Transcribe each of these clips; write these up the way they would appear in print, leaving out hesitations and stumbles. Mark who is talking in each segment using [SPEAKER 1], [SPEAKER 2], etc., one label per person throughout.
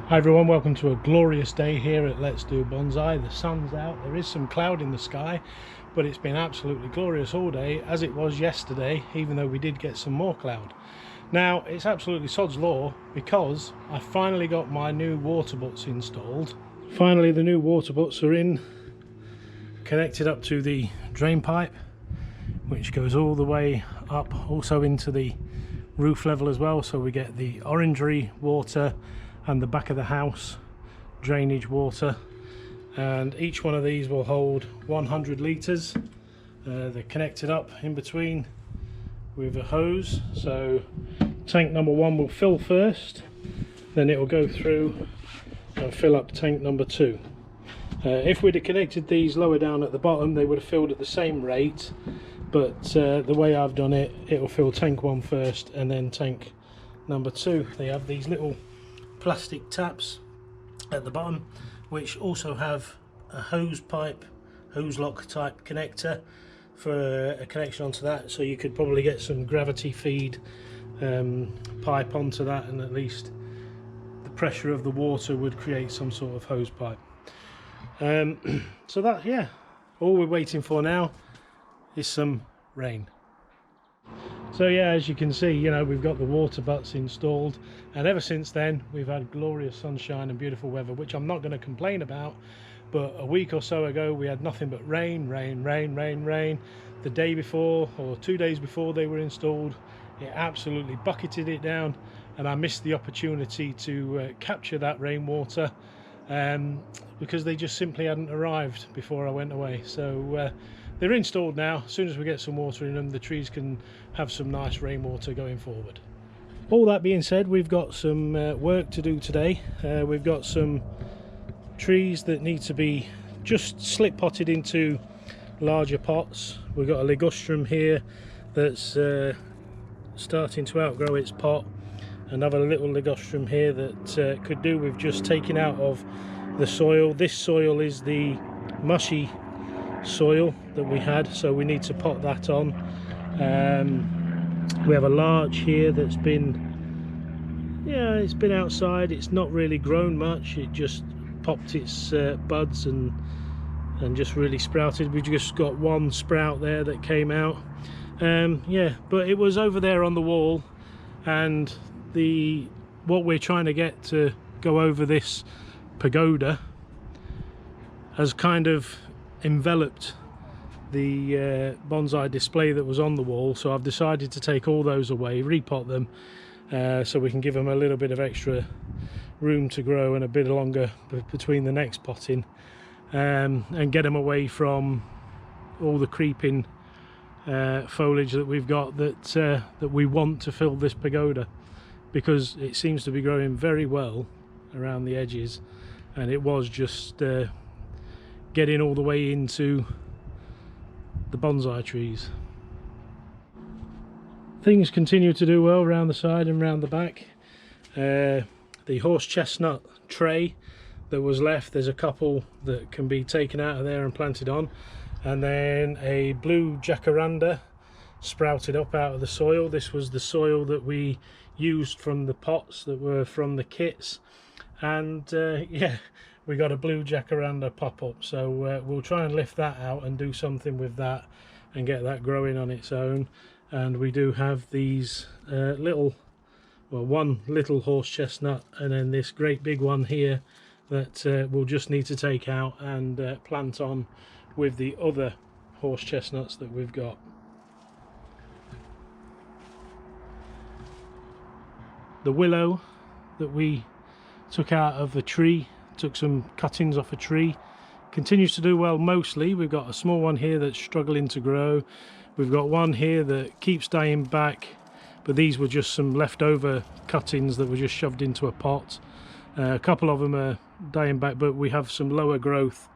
[SPEAKER 1] Hi everyone, welcome to a glorious day here at Let's Do Bonsai. The sun's out, there is some cloud in the sky, but it's been absolutely glorious all day, as it was yesterday, even though we did get some more cloud. Now, it's absolutely sod's law because I finally got my new water butts installed. Finally, the new water butts are in, connected up to the drain pipe, which goes all the way up, also into the roof level as well, so we get the orangery water and the back of the house drainage water, and each one of these will hold 100 litres. They're connected up in between with a hose, so tank number one will fill first, then it will go through and fill up tank number two. If we'd have connected these lower down at the bottom, they would have filled at the same rate, but the way I've done it, it will fill tank one first and then tank number two. They have these little plastic taps at the bottom, which also have a hose lock type connector for a connection onto that, so you could probably get some gravity feed pipe onto that, and at least the pressure of the water would create some sort of hose pipe. So that, yeah, all we're waiting for now is some rain. So yeah, as you can see, you know, we've got the water butts installed, and ever since then we've had glorious sunshine and beautiful weather, which I'm not going to complain about. But a week or so ago we had nothing but rain. The day before, or 2 days before they were installed, it absolutely bucketed it down, and I missed the opportunity to capture that rainwater because they just simply hadn't arrived before I went away. So they're installed now. As soon as we get some water in them, the trees can have some nice rainwater going forward. All that being said, we've got some work to do today. We've got some trees that need to be just slip potted into larger pots. We've got a ligustrum here that's starting to outgrow its pot. Another little ligustrum here that could do with just taking out of the soil. This soil is the mushy soil that we had, so we need to pot that on. We have a larch here that's been, yeah, it's been outside. It's not really grown much. It just popped its buds and just really sprouted. We've just got one sprout there that came out. Yeah, but it was over there on the wall, and what we're trying to get to go over this pagoda has kind of enveloped the bonsai display that was on the wall. So I've decided to take all those away, repot them, so we can give them a little bit of extra room to grow and a bit longer between the next potting, and get them away from all the creeping foliage that we've got that we want to fill this pagoda, because it seems to be growing very well around the edges, and it was just getting all the way into the bonsai trees. Things continue to do well around the side and around the back. The horse chestnut tray that was left, there's a couple that can be taken out of there and planted on, and then a blue jacaranda sprouted up out of the soil. This was the soil that we used from the pots that were from the kits, and yeah, we got a blue jacaranda pop up, so we'll try and lift that out and do something with that and get that growing on its own. And we do have these one little horse chestnut, and then this great big one here that we'll just need to take out and plant on with the other horse chestnuts that we've got. The willow that we took out of a tree, took some cuttings off a tree, continues to do well mostly. We've got a small one here that's struggling to grow. We've got one here that keeps dying back, but these were just some leftover cuttings that were just shoved into a pot. A couple of them are dying back, but we have some lower growth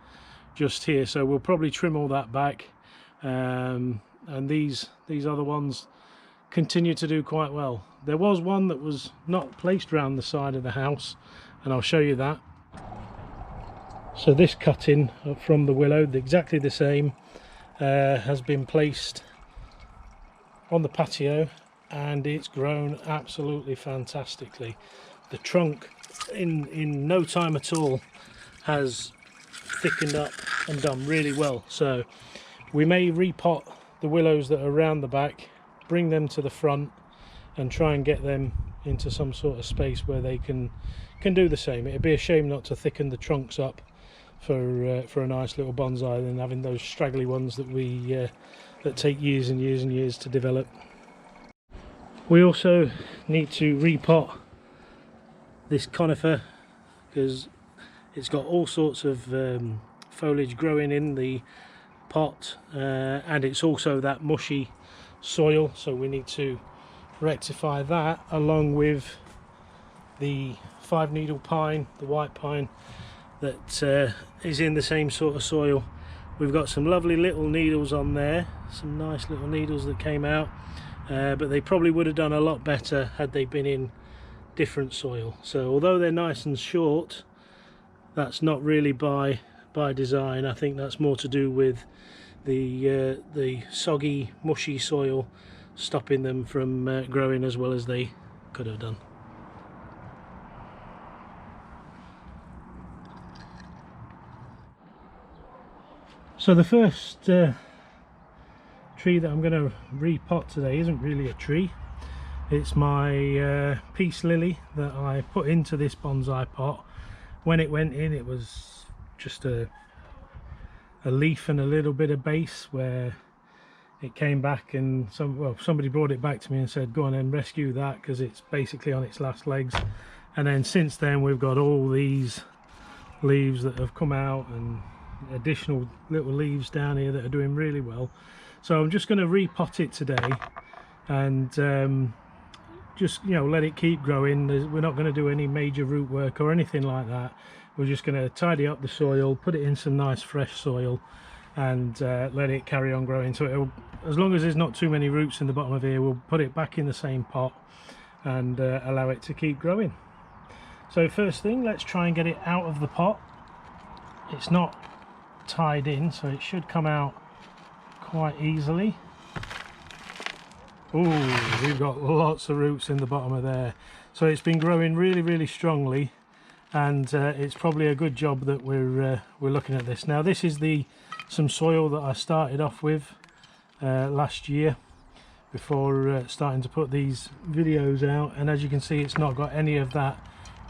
[SPEAKER 1] just here, so we'll probably trim all that back. And these other ones continue to do quite well. There was one that was not placed around the side of the house, and I'll show you that. So this cutting from the willow, exactly the same, has been placed on the patio, and it's grown absolutely fantastically. the trunk in no time at all has thickened up and done really well. So we may repot the willows that are around the back, bring them to the front and try and get them into some sort of space where they can do the same. It'd be a shame not to thicken the trunks up for a nice little bonsai than having those straggly ones that that take years and years and years to develop. We also need to repot this conifer because it's got all sorts of foliage growing in the pot, and it's also that mushy soil, so we need to rectify that along with the 5-needle pine, the white pine that is in the same sort of soil. We've got some lovely little needles on there, some nice little needles that came out, but they probably would have done a lot better had they been in different soil. So although they're nice and short, that's not really by design. I think that's more to do with the soggy, mushy soil stopping them from growing as well as they could have done. So the first tree that I'm going to repot today isn't really a tree. It's my peace lily that I put into this bonsai pot. When it went in, it was just a leaf and a little bit of base, where it came back and somebody brought it back to me and said go on and rescue that because it's basically on its last legs. And then since then we've got all these leaves that have come out and additional little leaves down here that are doing really well. So I'm just going to repot it today and just, you know, let it keep growing. We're not going to do any major root work or anything like that. We're just going to tidy up the soil, put it in some nice fresh soil and let it carry on growing. So it'll, as long as there's not too many roots in the bottom of here, we'll put it back in the same pot and allow it to keep growing. So first thing, let's try and get it out of the pot. It's not tied in, so it should come out quite easily. Oh, we've got lots of roots in the bottom of there, so it's been growing really strongly, and it's probably a good job that we're looking at this now. This is some soil that I started off with last year before starting to put these videos out, and as you can see, it's not got any of that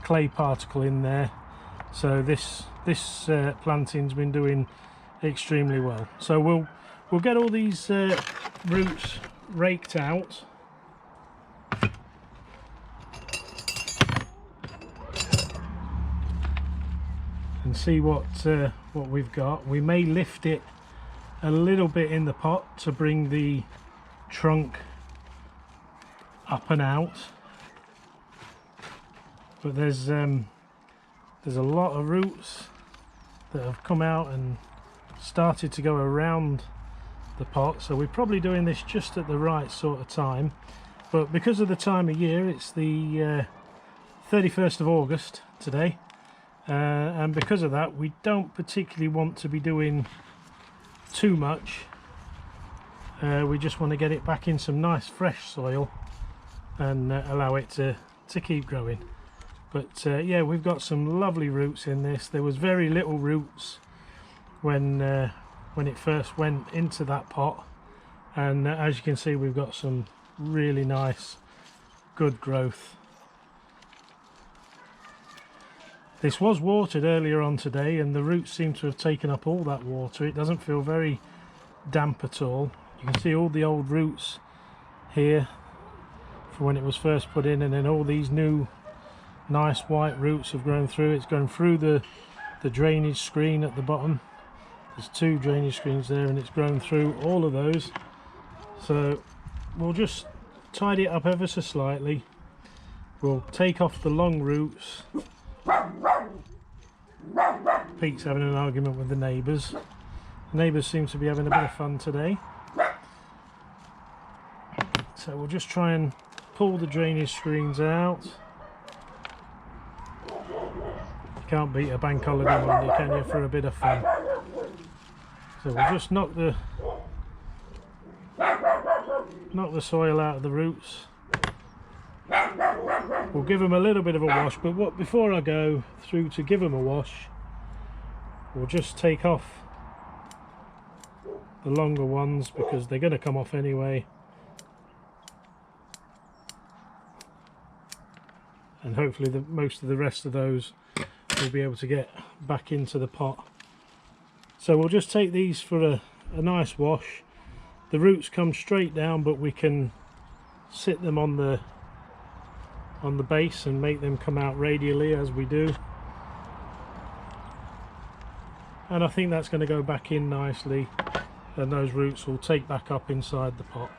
[SPEAKER 1] clay particle in there. So this planting's been doing extremely well. So we'll get all these roots raked out. And see what we've got. We may lift it a little bit in the pot to bring the trunk up and out, but there's a lot of roots that have come out and started to go around the pot, so we're probably doing this just at the right sort of time. But because of the time of year, it's the 31st of August today, and because of that we don't particularly want to be doing too much. We just want to get it back in some nice fresh soil and allow it to keep growing. But yeah, we've got some lovely roots in this. There was very little roots when it first went into that pot, and as you can see, we've got some really nice, good growth. This was watered earlier on today, and the roots seem to have taken up all that water. It doesn't feel very damp at all. You can see all the old roots here from when it was first put in, and then all these new nice white roots have grown through. It's gone through the drainage screen at the bottom. There's 2 drainage screens there, and it's grown through all of those. So we'll just tidy it up ever so slightly. We'll take off the long roots. Pete's having an argument with the neighbours. The neighbours seem to be having a bit of fun today. So we'll just try and pull the drainage screens out. You can't beat a bank holiday Monday, can you, for a bit of fun? So we'll just knock the soil out of the roots. we'll give them a little bit of a wash, but before I go through to give them a wash, we'll just take off the longer ones because they're going to come off anyway, and hopefully most of the rest of those we'll be able to get back into the pot. So we'll just take these for a nice wash. The roots come straight down, but we can sit them on the base and make them come out radially as we do, and I think that's going to go back in nicely, and those roots will take back up inside the pot.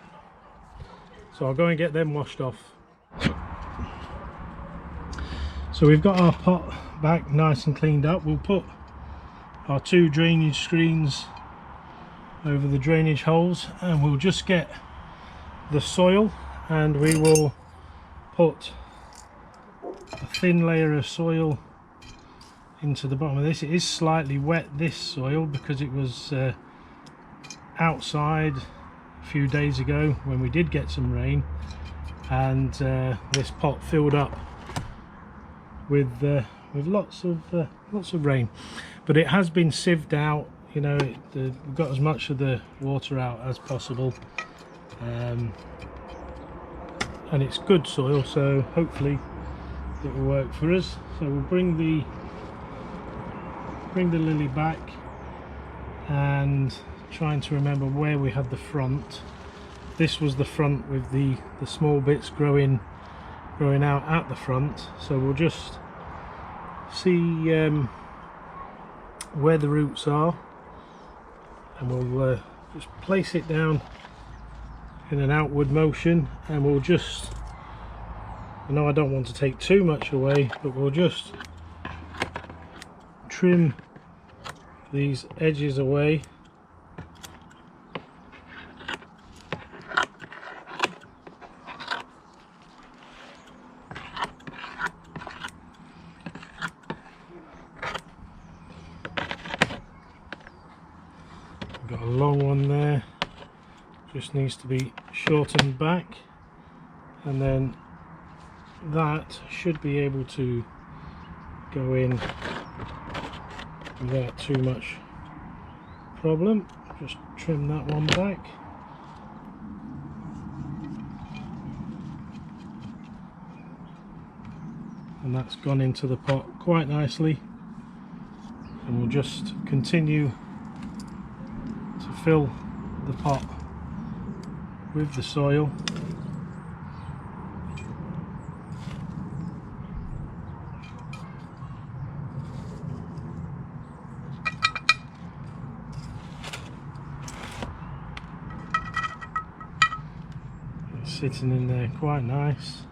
[SPEAKER 1] So I'll go and get them washed off. So we've got our pot back nice and cleaned up. We'll put our 2 drainage screens over the drainage holes, and we'll just get the soil, and we will put a thin layer of soil into the bottom of this. It is slightly wet, this soil, because it was outside a few days ago when we did get some rain, and this pot filled up with lots of rain, but it has been sieved out. You know, we've got as much of the water out as possible, and it's good soil, so hopefully it will work for us. So we'll bring the lily back, and trying to remember where we had the front. This was the front with the small bits growing out at the front. So we'll just see where the roots are, and we'll just place it down in an outward motion, and we'll just, I know I don't want to take too much away, but we'll just trim these edges away. Got a long one there, just needs to be shortened back, and then that should be able to go in without too much problem. Just trim that one back. And that's gone into the pot quite nicely, and we'll just continue to fill the pot with the soil. It's sitting in there quite nice.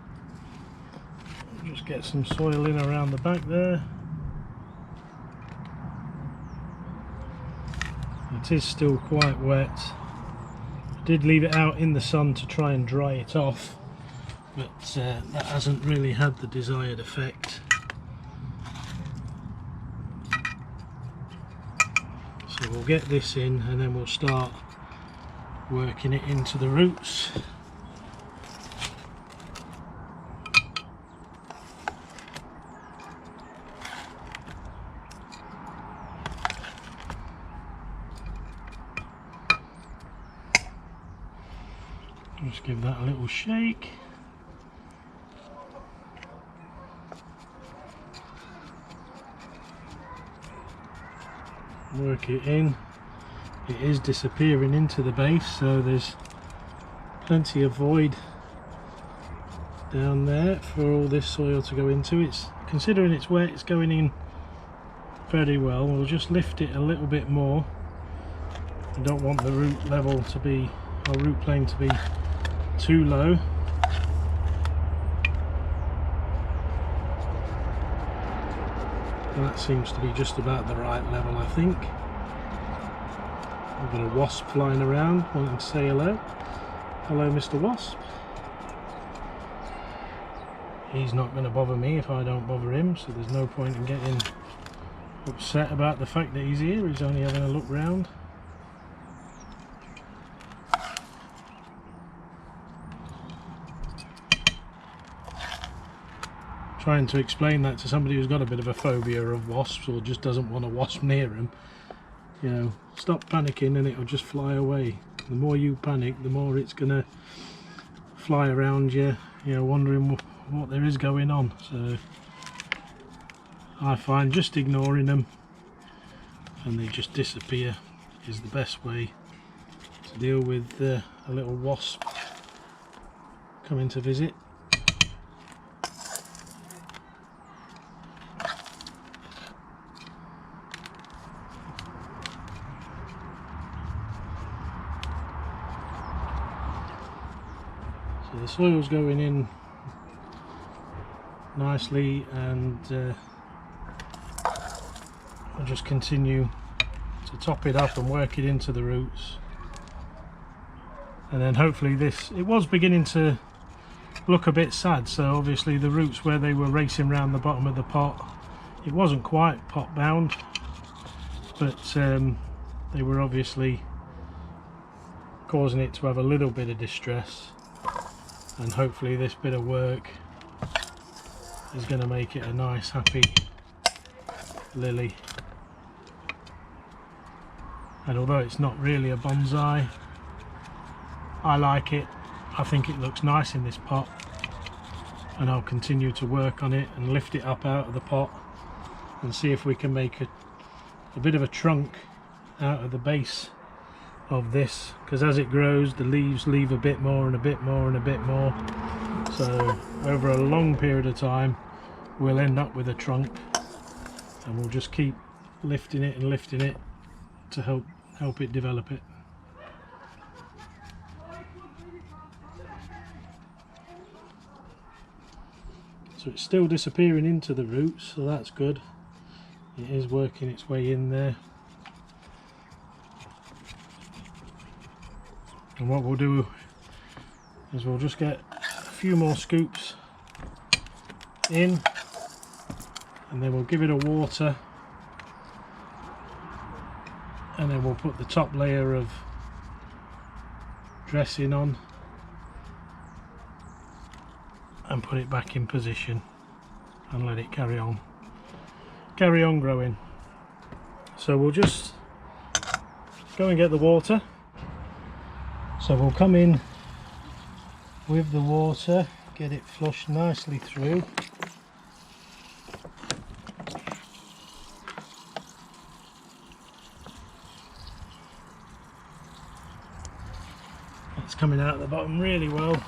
[SPEAKER 1] Just get some soil in around the back there. It is still quite wet. I did leave it out in the sun to try and dry it off, but that hasn't really had the desired effect. So we'll get this in, and then we'll start working it into the roots. Just give that a little shake. Work it in. It is disappearing into the base, so there's plenty of void down there for all this soil to go into. It's, considering it's wet, it's going in very well. We'll just lift it a little bit more. I don't want the root level to be, or root plane to be too low. And that seems to be just about the right level, I think. We've got a wasp flying around wanting to say hello. Hello, Mr. Wasp. He's not going to bother me if I don't bother him, so there's no point in getting upset about the fact that he's here. He's only having a look round. trying to explain that to somebody who's got a bit of a phobia of wasps or just doesn't want a wasp near him. You know, stop panicking and it'll just fly away. The more you panic, the more it's gonna fly around you, you know, wondering what there is going on. So I find just ignoring them and they just disappear is the best way to deal with a little wasp coming to visit. So the soil's going in nicely, and I'll just continue to top it up and work it into the roots. And then hopefully this, it was beginning to look a bit sad, so obviously the roots where they were racing around the bottom of the pot, it wasn't quite pot bound, but they were obviously causing it to have a little bit of distress, and hopefully this bit of work is going to make it a nice happy lily. And although it's not really a bonsai, I like it. I think it looks nice in this pot, and I'll continue to work on it and lift it up out of the pot and see if we can make a bit of a trunk out of the base of this, because as it grows the leaves leave a bit more and a bit more and a bit more, so over a long period of time we'll end up with a trunk, and we'll just keep lifting it and lifting it to help it develop it. So it's still disappearing into the roots, so that's good. It is working its way in there. And what we'll do is we'll just get a few more scoops in, and then we'll give it a water, and then we'll put the top layer of dressing on and put it back in position and let it carry on growing. So we'll just go and get the water. So we'll come in with the water, get it flushed nicely through. It's coming out at the bottom really well,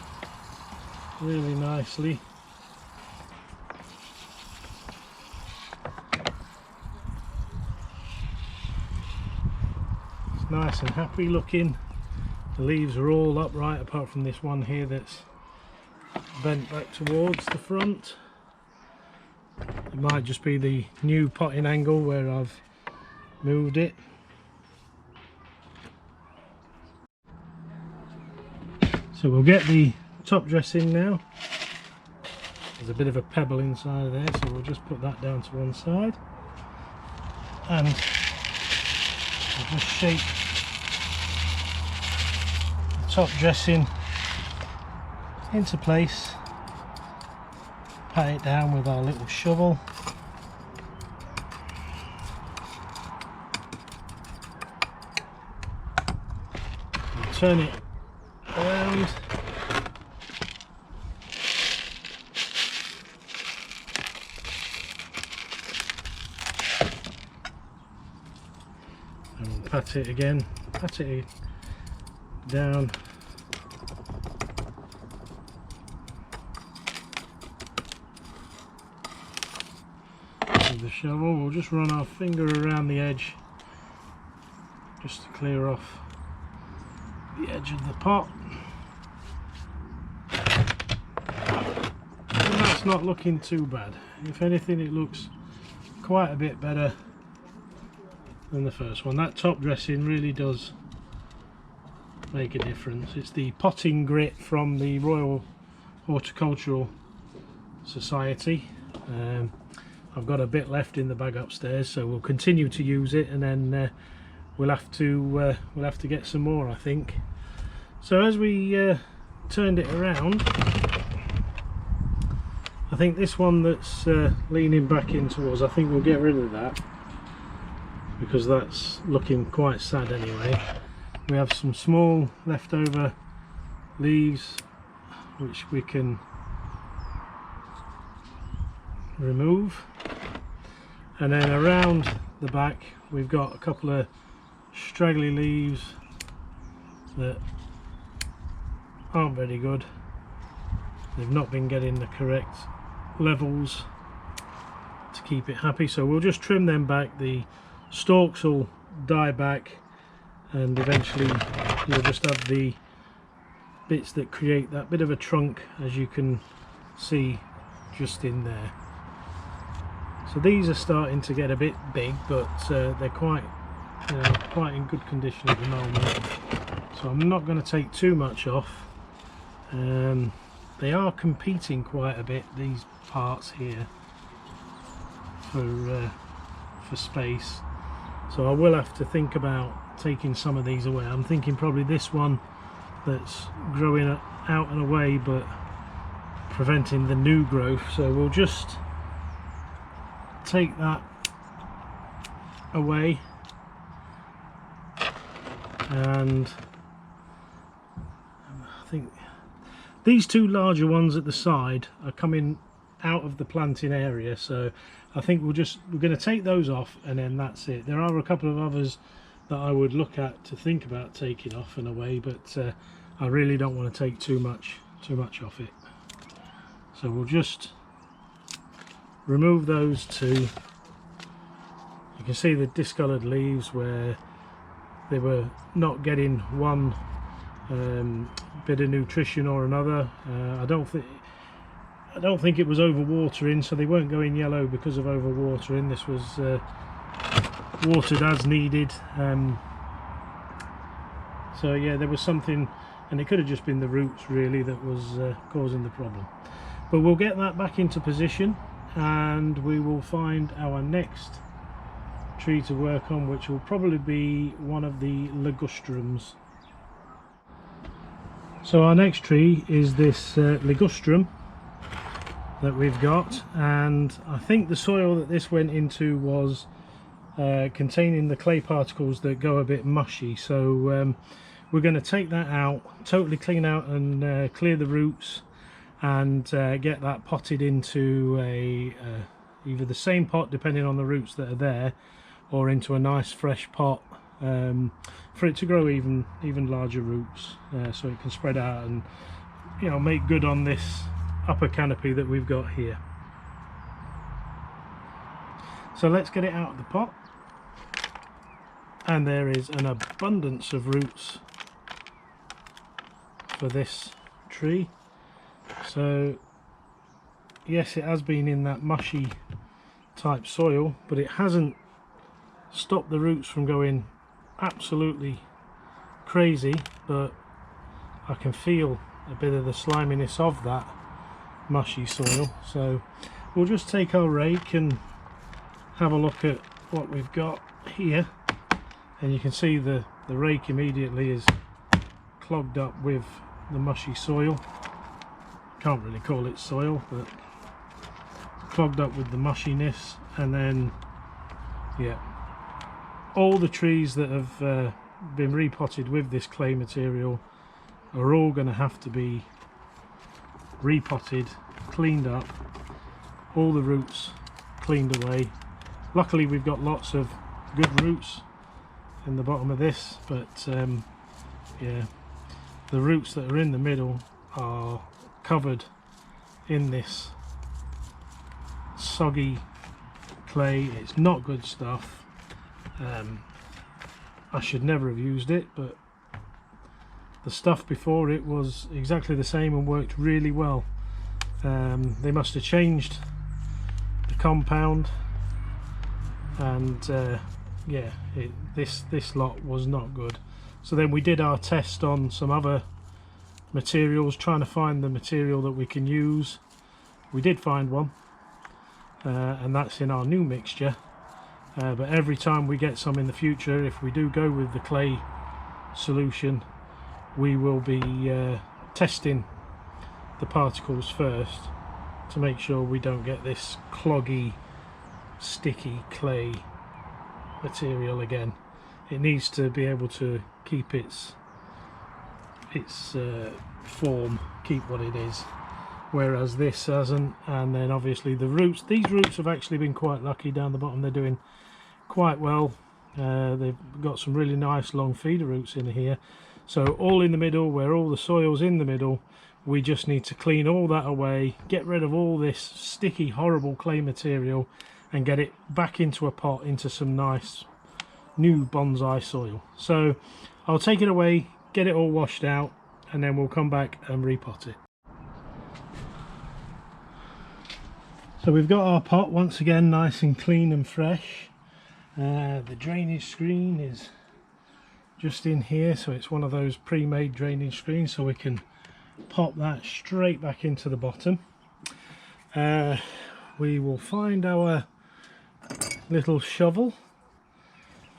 [SPEAKER 1] really nicely. It's nice and happy looking. The leaves are all upright apart from this one here that's bent back towards the front. It might just be the new potting angle where I've moved it. So we'll get the top dress in now. There's a bit of a pebble inside of there, so we'll just put that down to one side, and we'll just shape the top dressing into place, pat it down with our little shovel. We'll turn it around. And we'll pat it again, pat it down. With the shovel, we'll just run our finger around the edge just to clear off the edge of the pot. And that's not looking too bad. If anything, it looks quite a bit better than the first one. That top dressing really does make a difference. It's the potting grit from the Royal Horticultural Society. I've got a bit left in the bag upstairs, so we'll continue to use it, and then we'll have to get some more, I think. So as we turned it around, I think this one that's leaning back in towards, I think we'll get rid of that because that's looking quite sad anyway. We have some small leftover leaves which we can remove, and then around the back we've got a couple of straggly leaves that aren't very good. They've not been getting the correct levels to keep it happy, so we'll just trim them back. The stalks will die back and eventually you'll just have the bits that create that bit of a trunk, as you can see just in there. So these are starting to get a bit big, but they're quite in good condition at the moment, so I'm not going to take too much off. They are competing quite a bit, these parts here, for space, so I will have to think about taking some of these away. I'm thinking probably this one that's growing out and away but preventing the new growth, so we'll just take that away, and I think these two larger ones at the side are coming out of the planting area, so I think we're going to take those off and then that's it. There are a couple of others that I would look at to think about taking off and away, but I really don't want to take too much off it. So we'll just remove those two. You can see the discoloured leaves where they were not getting one bit of nutrition or another. I don't think it was overwatering, so they weren't going yellow because of overwatering. This was watered as needed. So yeah, there was something, and it could have just been the roots really that was causing the problem. But we'll get that back into position and we will find our next tree to work on, which will probably be one of the ligustrums. So our next tree is this ligustrum that we've got, and I think the soil that this went into was containing the clay particles that go a bit mushy, so we're going to take that out, totally clean out and clear the roots, and get that potted into either the same pot depending on the roots that are there, or into a nice fresh pot for it to grow even larger roots, so it can spread out and, you know, make good on this upper canopy that we've got here. So let's get it out of the pot, and there is an abundance of roots for this tree. So yes, it has been in that mushy type soil, but it hasn't stopped the roots from going absolutely crazy, but I can feel a bit of the sliminess of that mushy soil. So we'll just take our rake and have a look at what we've got here, and you can see the rake immediately is clogged up with the mushy soil. Can't really call it soil, but clogged up with the mushiness. And then yeah, all the trees that have been repotted with this clay material are all going to have to be repotted, cleaned up, all the roots cleaned away. Luckily we've got lots of good roots in the bottom of this, but yeah, the roots that are in the middle are covered in this soggy clay. It's not good stuff. I should never have used it, but the stuff before it was exactly the same and worked really well. They must have changed the compound, and yeah, this lot was not good. So then we did our test on some other materials, trying to find the material that we can use. We did find one, and that's in our new mixture. But every time we get some in the future, if we do go with the clay solution, we will be testing the particles first to make sure we don't get this cloggy, sticky clay material again. It needs to be able to keep its form, keep what it is, whereas this hasn't. And then obviously the roots, these roots have actually been quite lucky down the bottom. They're doing quite well. They've got some really nice long feeder roots in here. So all in the middle, where all the soil's in the middle, we just need to clean all that away, get rid of all this sticky, horrible clay material, and get it back into a pot, into some nice new bonsai soil. So I'll take it away, get it all washed out, and then we'll come back and repot it. So we've got our pot once again nice and clean and fresh. The drainage screen is just in here, so it's one of those pre-made drainage screens, so we can pop that straight back into the bottom. We will find our little shovel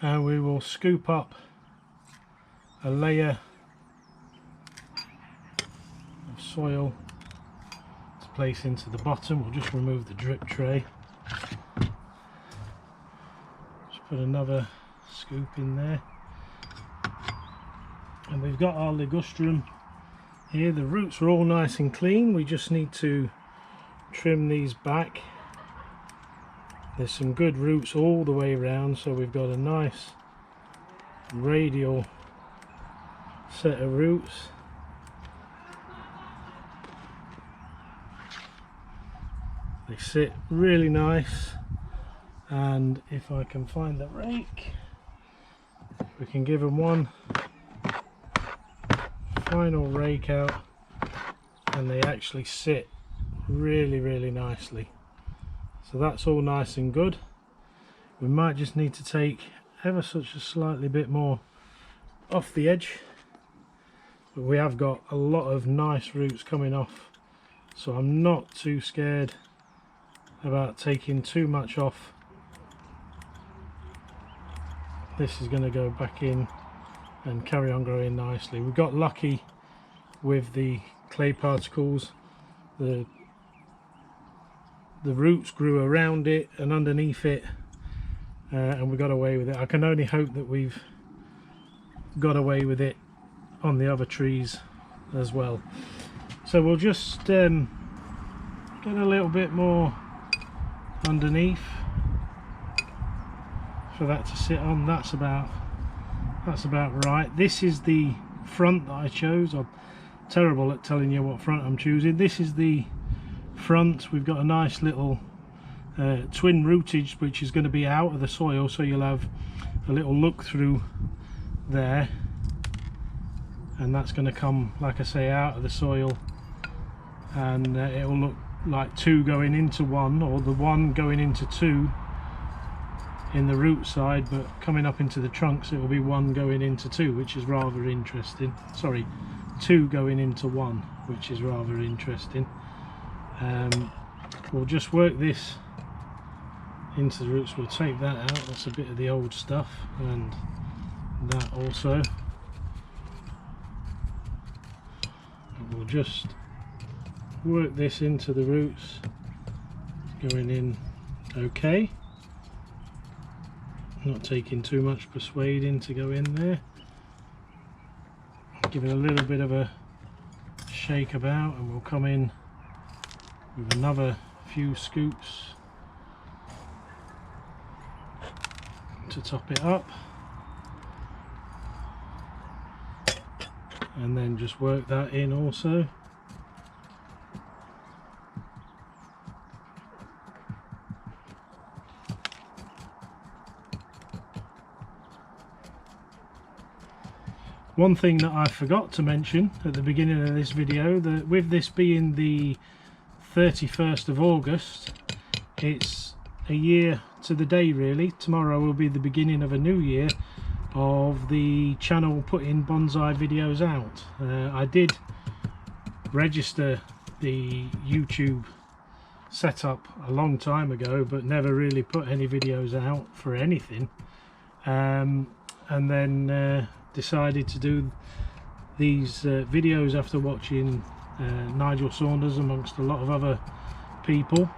[SPEAKER 1] and we will scoop up a layer of soil to place into the bottom. We'll just remove the drip tray. Just put another scoop in there. And we've got our ligustrum here. The roots are all nice and clean. We just need to trim these back. There's some good roots all the way around, so we've got a nice radial set of roots. They sit really nice, and if I can find the rake, we can give them one final rake out, and they actually sit really nicely. So that's all nice and good. We might just need to take ever such a slightly bit more off the edge, but we have got a lot of nice roots coming off, so I'm not too scared about taking too much off. This is going to go back in and carry on growing nicely. We got lucky with the clay particles. The roots grew around it and underneath it, and we got away with it. I can only hope that we've got away with it on the other trees as well. So we'll just get a little bit more underneath for that to sit on. That's about right. This is the front that I chose. I'm terrible at telling you what front I'm choosing. This is the front. We've got a nice little twin rootage which is going to be out of the soil, so you'll have a little look through there, and that's going to come, like I say, out of the soil, and it'll look like two going into one, or the one going into two in the root side, but coming up into the trunks it will be one going into two, which is rather interesting. Sorry, two going into one, which is rather interesting. We'll just work this into the roots. We'll take that out, that's a bit of the old stuff, and that also. And we'll just work this into the roots, going in okay, not taking too much persuading to go in there. Give it a little bit of a shake about, and we'll come in with another few scoops to top it up, and then just work that in also. One thing that I forgot to mention at the beginning of this video, that with this being the 31st of August, it's a year to the day really. Tomorrow will be the beginning of a new year of the channel putting bonsai videos out. I did register the YouTube setup a long time ago, but never really put any videos out for anything, and then decided to do these videos after watching Nigel Saunders amongst a lot of other people,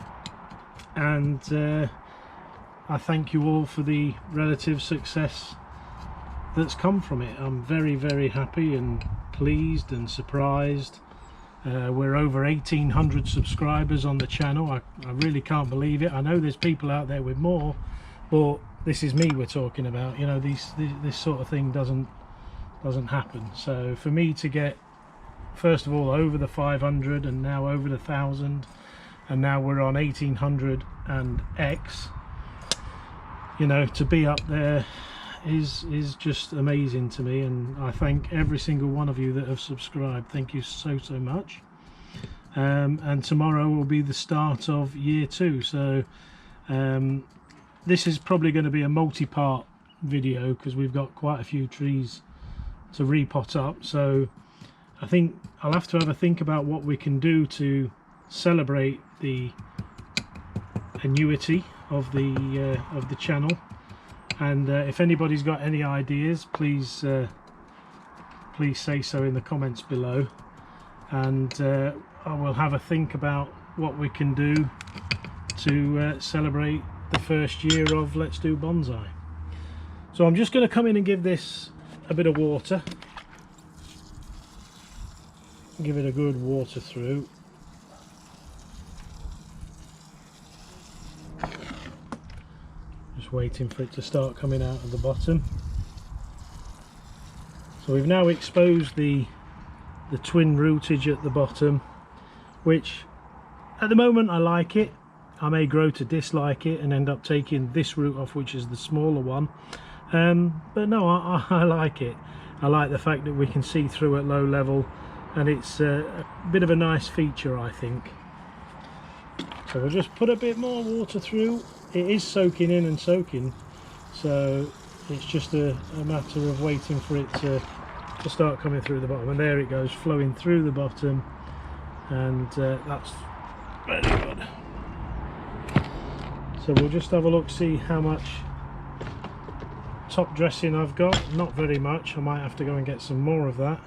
[SPEAKER 1] and I thank you all for the relative success that's come from it. I'm very, very happy and pleased and surprised. We're over 1,800 subscribers on the channel. I really can't believe it. I know there's people out there with more, but this is me we're talking about. You know, this sort of thing doesn't happen. So for me to get, first of all, over the 500 and now over the 1,000, and now we're on 1,800 and X, you know, to be up there is just amazing to me, and I thank every single one of you that have subscribed. Thank you so much. And tomorrow will be the start of year 2, so this is probably going to be a multi-part video because we've got quite a few trees to repot up. So I think I'll have to think about what we can do to celebrate the annuity of the channel. And if anybody's got any ideas, please say so in the comments below, and I will have a think about what we can do to celebrate the first year of Let's Do Bonsai. So I'm just going to come in and give this a bit of water, give it a good water through. Waiting for it to start coming out of the bottom. So we've now exposed the twin rootage at the bottom, which at the moment I like it. I may grow to dislike it and end up taking this root off, which is the smaller one, but no, I like it. I like the fact that we can see through at low level, and it's a bit of a nice feature, I think. So we'll just put a bit more water through. It is soaking in and soaking, so it's just a matter of waiting for it to start coming through the bottom, and there it goes, flowing through the bottom, and that's very good. So we'll just have a look, see how much top dressing I've got. Not very much. I might have to go and get some more of that,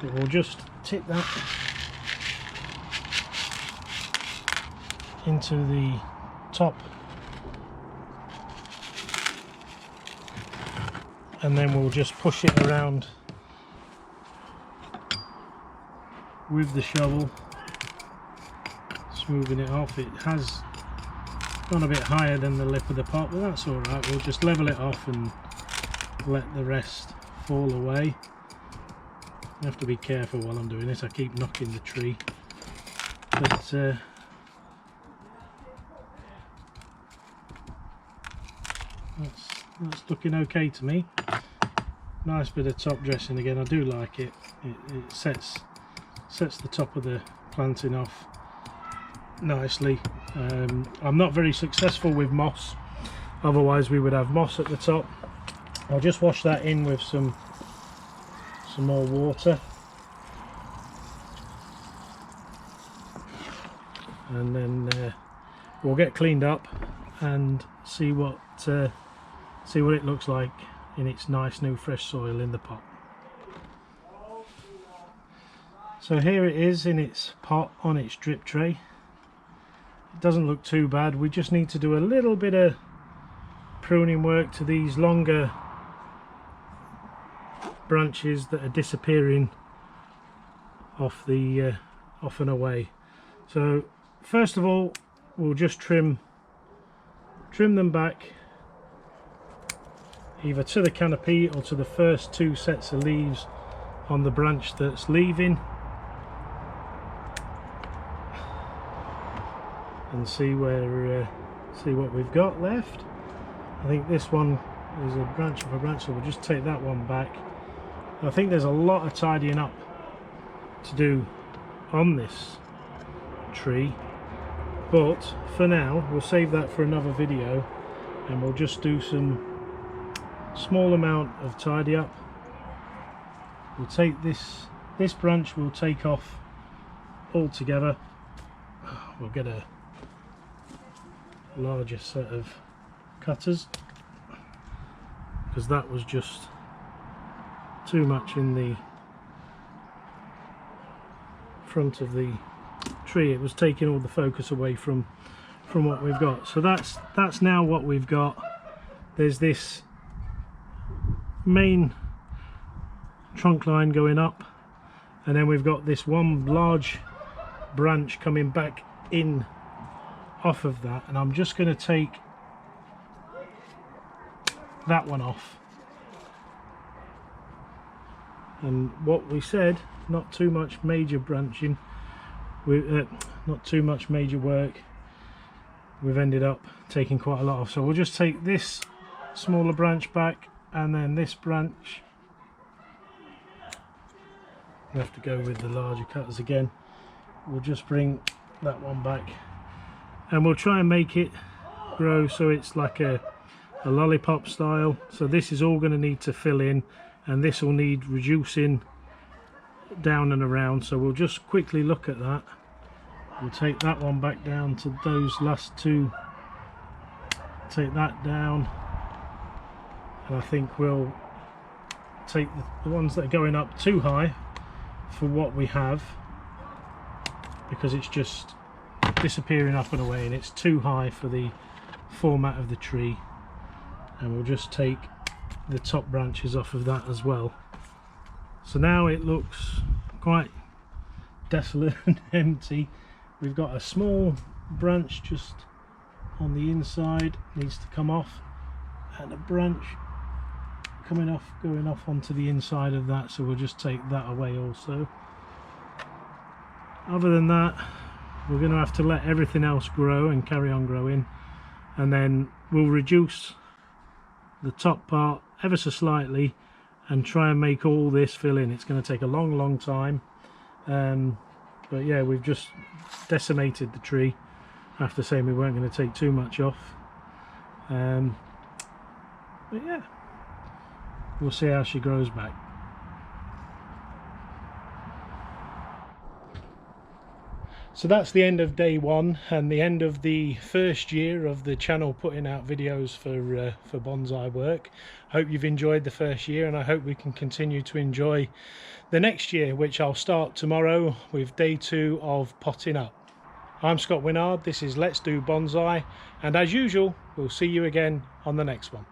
[SPEAKER 1] but we'll just tip that into the top, and then we'll just push it around with the shovel, smoothing it off. It has gone a bit higher than the lip of the pot, but that's all right. We'll just level it off and let the rest fall away. I have to be careful while I'm doing this. I keep knocking the tree, but that's looking okay to me. Nice bit of top dressing again. I do like it. It sets the top of the planting off nicely. I'm not very successful with moss, otherwise we would have moss at the top. I'll just wash that in with some more water, and then we'll get cleaned up and see what it looks like in its nice new fresh soil in the pot. So here it is in its pot on its drip tray. It doesn't look too bad. We just need to do a little bit of pruning work to these longer branches that are disappearing off and away. So first of all, we'll just trim them back either to the canopy or to the first 2 sets of leaves on the branch that's leaving, and see what we've got left. I think this one is a branch of a branch, so we'll just take that one back. I think there's a lot of tidying up to do on this tree, but for now we'll save that for another video, and we'll just do some small amount of tidy up. We'll take this branch, we'll take off altogether. We'll get a larger set of cutters, because that was just too much in the front of the tree. It was taking all the focus away from what we've got. So that's now what we've got. There's this main trunk line going up, and then we've got this one large branch coming back in off of that, and I'm just going to take that one off. And what we said, not too much major branching, not too much major work, we've ended up taking quite a lot off. So we'll just take this smaller branch back, and then this branch, we have to go with the larger cutters again. We'll just bring that one back, and we'll try and make it grow so it's like a lollipop style. So this is all going to need to fill in, and this will need reducing down and around. So we'll just quickly look at that. We'll take that one back down to those last two, take that down, and I think we'll take the ones that are going up too high for what we have, because it's just disappearing up and away and it's too high for the format of the tree. And we'll just take the top branches off of that as well. So now it looks quite desolate and empty. We've got a small branch just on the inside, needs to come off, and a branch coming off, going off onto the inside of that, so we'll just take that away also. Other than that, we're going to have to let everything else grow and carry on growing, and then we'll reduce the top part ever so slightly and try and make all this fill in. It's going to take a long time, but yeah, we've just decimated the tree after saying we weren't going to take too much off, but yeah, we'll see how she grows back. So that's the end of day one and the end of the first year of the channel putting out videos for bonsai work. Hope you've enjoyed the first year, and I hope we can continue to enjoy the next year, which I'll start tomorrow with day 2 of potting up. I'm Scott Winard, this is Let's Do Bonsai, and as usual, we'll see you again on the next one.